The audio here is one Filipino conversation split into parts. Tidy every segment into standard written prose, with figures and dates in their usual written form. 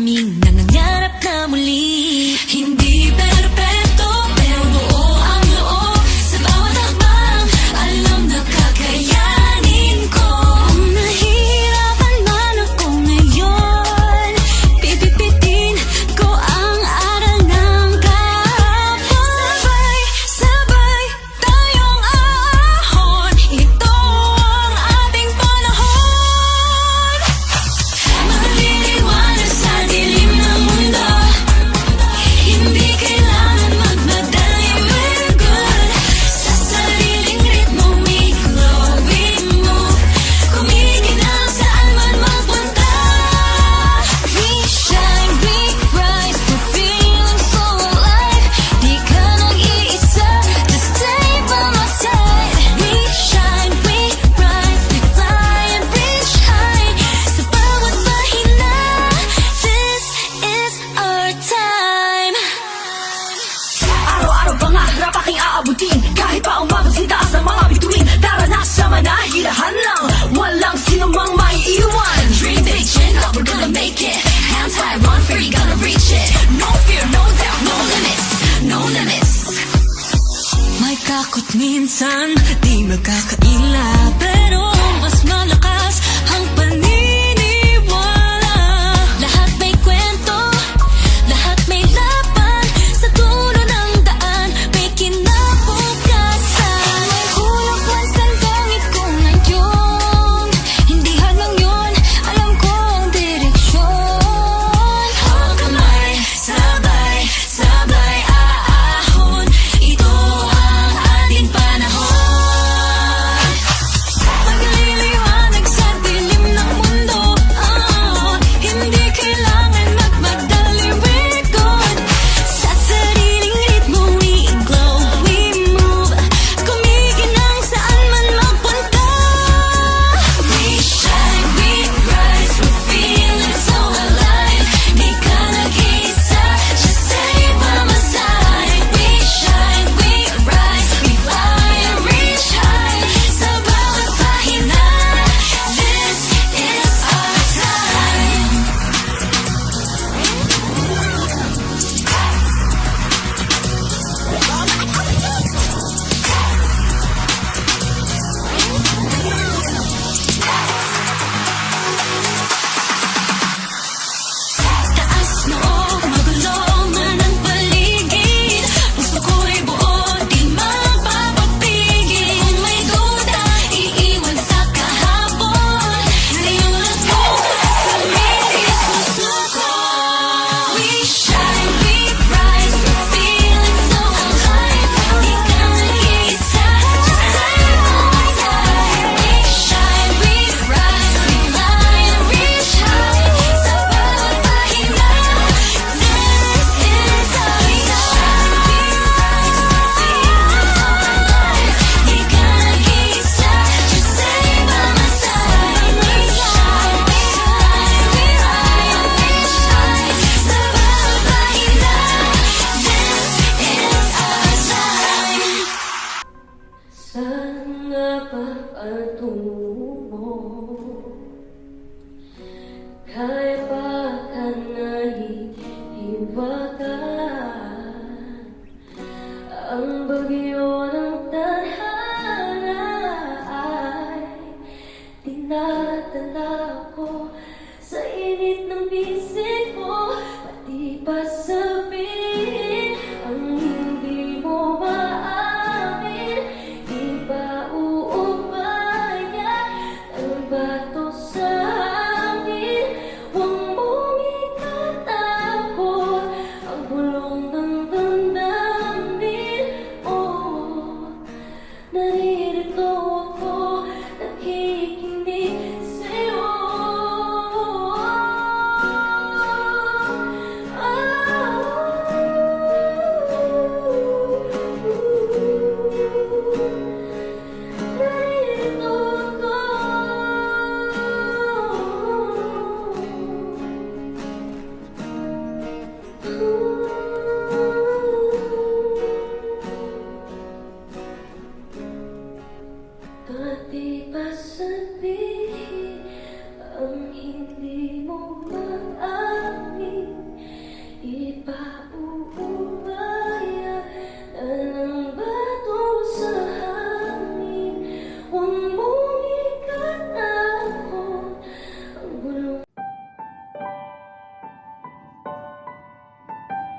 aming nangangarap na muli. Hindi perpekto, pero buo ang loob. Sa bawat hakbang, alam na kakayanin ko. Kung nahihirapan man ako ngayon, pipipitin ko ang aral ng kahapon. Sabay, sabay tayong ahon. Ito ang ating panahon. Maliliwanag sa dilim ng mundo. Hindi kailangan magmadali, we're good. Sa sariling ritmo, we flow, we move. Kumikinang saan man magpunta. We shine, we rise, we're feeling so alive. Di ka nag-iisa, just stay by my side. We shine, we rise, we fly and reach high. Sa bawat bahina, this is our time. Araw-araw pangarap aking aabutin. Kahit pa umabot sa taas ng mga bituin. Tara na sa manahilahan lang. Walang sinumang maiiwan. Dream big, chin up, we're gonna make it. Hands high, run free, gonna reach it. No fear, no doubt, no limits, no limits. May takot minsan, di magkakaila, pero mas malakas ang paniniwala. Lahat may kwento, lahat may laban. Sa dulo ng daan, may kinabukasan. May hulog man sa langit ko ngayon. Hindi hadlang yun, alam ko ang direksyon. Hawak kamay, sabay, sabay aahon. Ito ang ating panahon.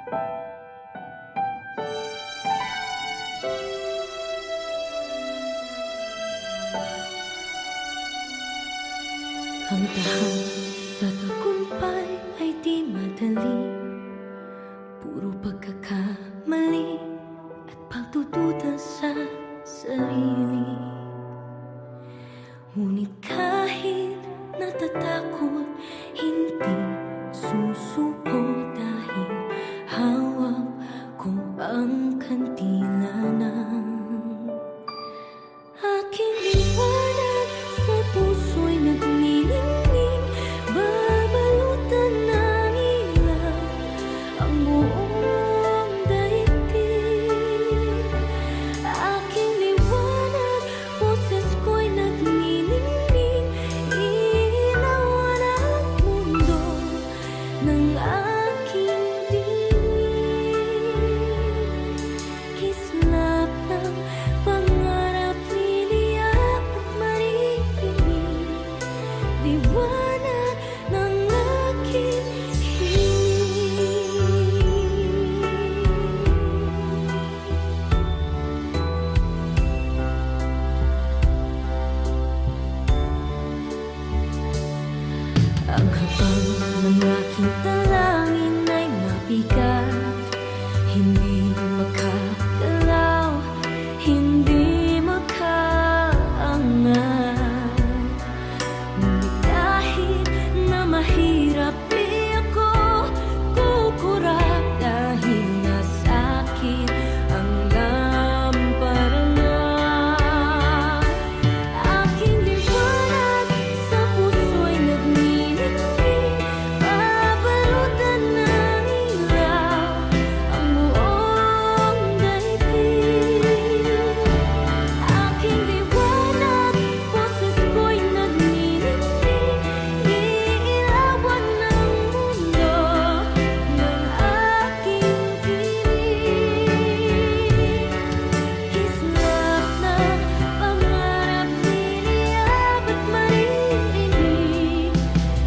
Ang tahan sa tagumpay ay di madali. Puro pagkakamali at pagdududa sa sarili. Ngunit kahit natatakot, hindi susuko dahil hawak ko ang kandila ng aking liwanag. Sa puso'y nagnilingning, babalutan ng ilaw ang buong daigdig. Aking liwanag, boses ko'y nagnilingning, ilawan ang mundo ng aking dinig. Kislap ng pangarap, liliyap at maririnig, liwanag ng aking hiling. Ang habang ng aking dalangin ay mabigat, hindi makagalaw, hindi makaangat. Ngunit kahit na mahirap, di ako kukurap dahil nasa akin ang lamparanan. Aking liwanag sa puso'y nagnilingning, babalutan ng ilaw ang buong daigdig. Aking liwanag, boses ko'y nagnilingning, iilawan ng mundo ng aking dinig. Kislap ng pangarap, liliyap at maririnig,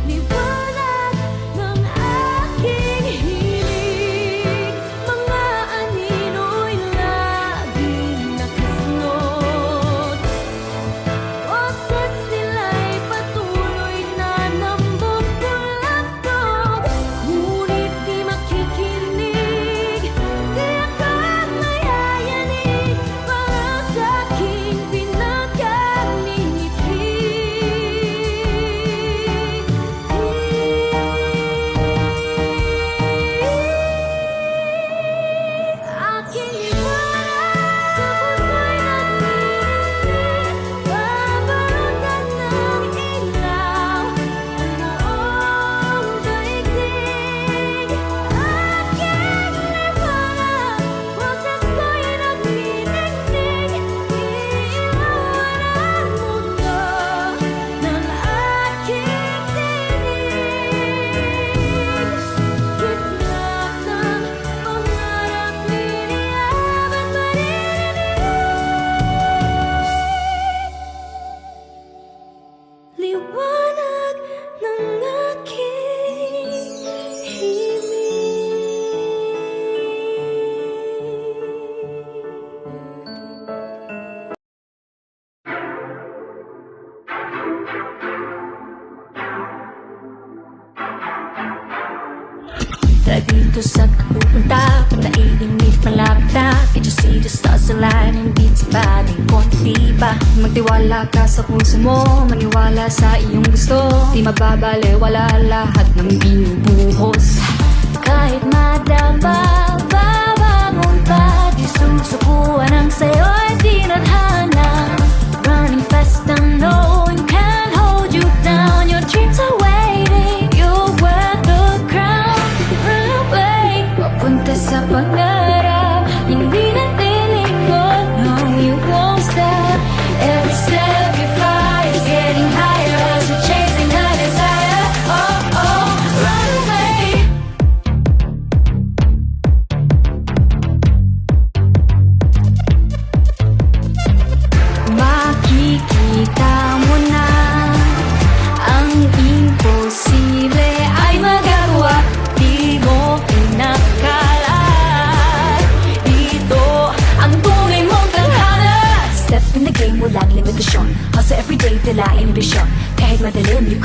liwanag ng aking hiling. Mga anino'y laging nakasunod, boses nila'y patuloy na nambubulagtog. Ngunit di makikinig, di ako mayayanig para sa aking aking liwanag sa puso'y nagnilingning, babalutan ng ilaw ang buong daigdig. Aking liwanag, boses ko'y nagnilingning, iilawan ang mundo ng aking dinig. Kislap ng pangarap, liliyap at maririnig, liwanag ng aking hiling. Tara dito sa pupunta, pagdaiinit malapit na. Can't you see the stars aligning, beats baling konti pa. Magtiwala ka sa puso mo, maniwala sa iyong gusto. Di mababalewala lahat ng binubuhos. Kahit madaba, babangon pa. Di susukuan ang sayo'y tinadhana. Running fast, I know you can't hold you down. Your dreams are waiting, you're worth the crown. Run away, papunta sa pangarap, hindi na tilingon. No, you won't stop. Every step you fly is getting higher as you're chasing a desire. Oh, oh, run away.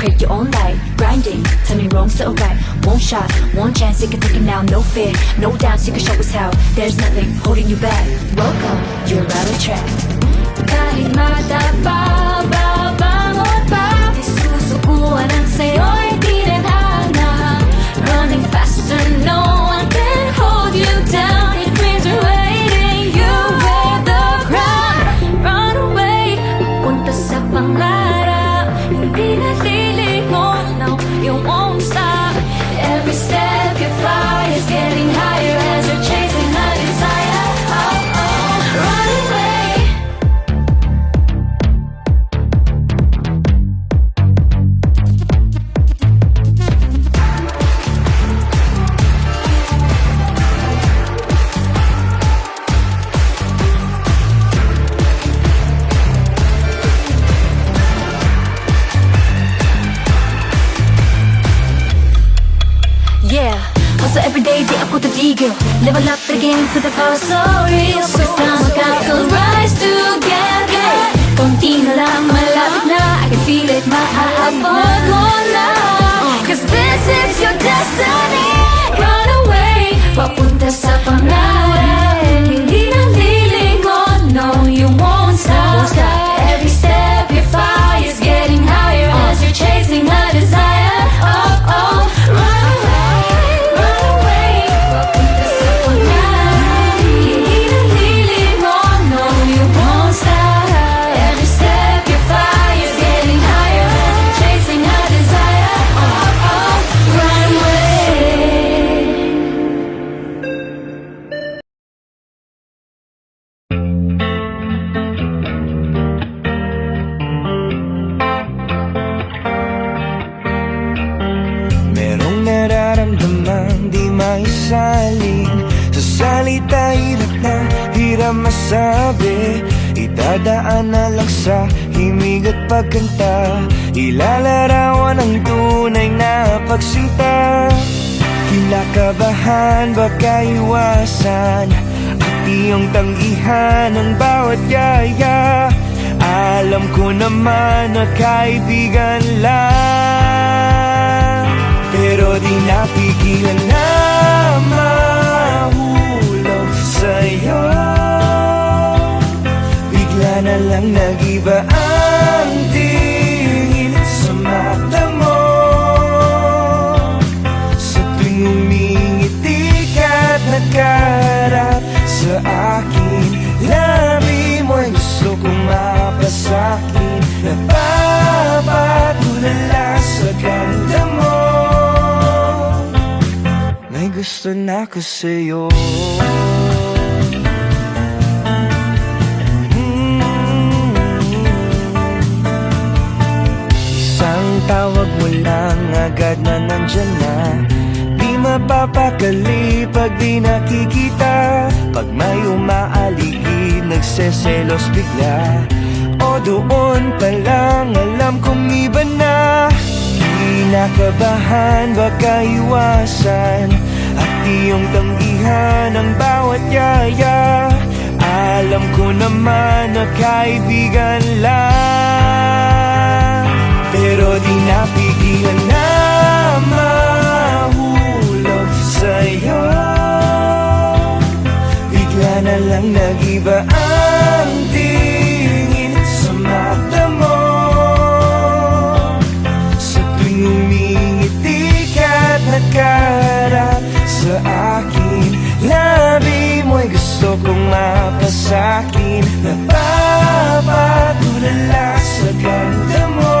create your own light. Grinding, tell me wrong, so right. One shot, one chance, you can take it now. No fear, no doubts, you can show us how. There's nothing holding you back. Welcome, you're right on track. Kahit matapa, babangon pa, di susukuan ang sayo'y di nadhana. Running faster, no one can hold you down. Your dreams are waiting, you wear the crown. Run away, punta sa pangarap. Hindi nalilingon, no, you won't stop. Every step you fly is getting higher as you're chasing a desire. Oh, oh, run away. Yeah, hustle every day, di ako titigil. Level up the game to the cause so real. Pagkasama ka, we'll rise together. Konti na lang, malapit na, I can feel it, maaabot mo na. Cause this is your destiny. Run away, papunta sa pangarap. Hindi na lilingon, no, you won't stop. Every step you fly is getting higher as you're chasing a desire. Oh, oh, run away. Run away, papunta sa pangarap. Hindi na lilingon, no, you won't stop. Every step you fly is getting higher as you're chasing a desire. Oh, oh, run away. Merong nararamdaman di maisaling sa salita, hirap masabi. Idadaan na lang sa himig at pagkanta, ilalarawan ang tunay na pagsinta. Kinakabahan, baka iwasan at iyong tanggihan ang bawat yaya. Alam ko naman na kaibigan lang, pero di napigilan na mahulog sa'yo. Bigla na lang nag-iba ang tingin sa mata mo. Sa tuwing umingiti ka't nagkaharap sa akin, labi mo'y gusto kong mapasakin. Napapatulala sa ganda mo. May gusto na ko sa'yo. Isang tawag mo lang agad na nandyan na. Di mapapakali pag di nakikita. Pag may umaaligid, nagseselos bigla. O doon pa lang alam kong iba na. Kinakabahan, baka iwasan at iyong tanggihan ang bawat yaya. Alam ko naman na kaibigan lang, pero di napigilan na mahulog sa'yo. Bigla na lang nag-iba ang tingin sa mata mo. Sa tuwing umingiti ka't nagkaharap sa akin, labi mo'y gusto kong mapasakin. Napapatulala sa ganda mo,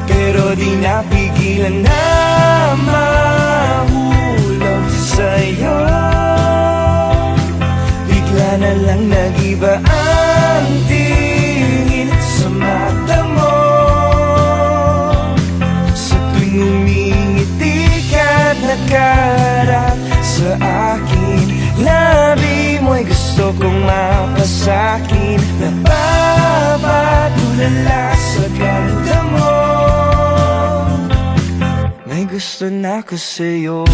pero di napigilan na mahulog sa'yo. Bigla na lang nag-iba ang tingin sa mata mo. Sa tuwing umingiti ka't nagkaharap sa akin, labi mo'y gusto kong mapasakin. Napapatulala sa ganda mo. May gusto na ko sa'yo.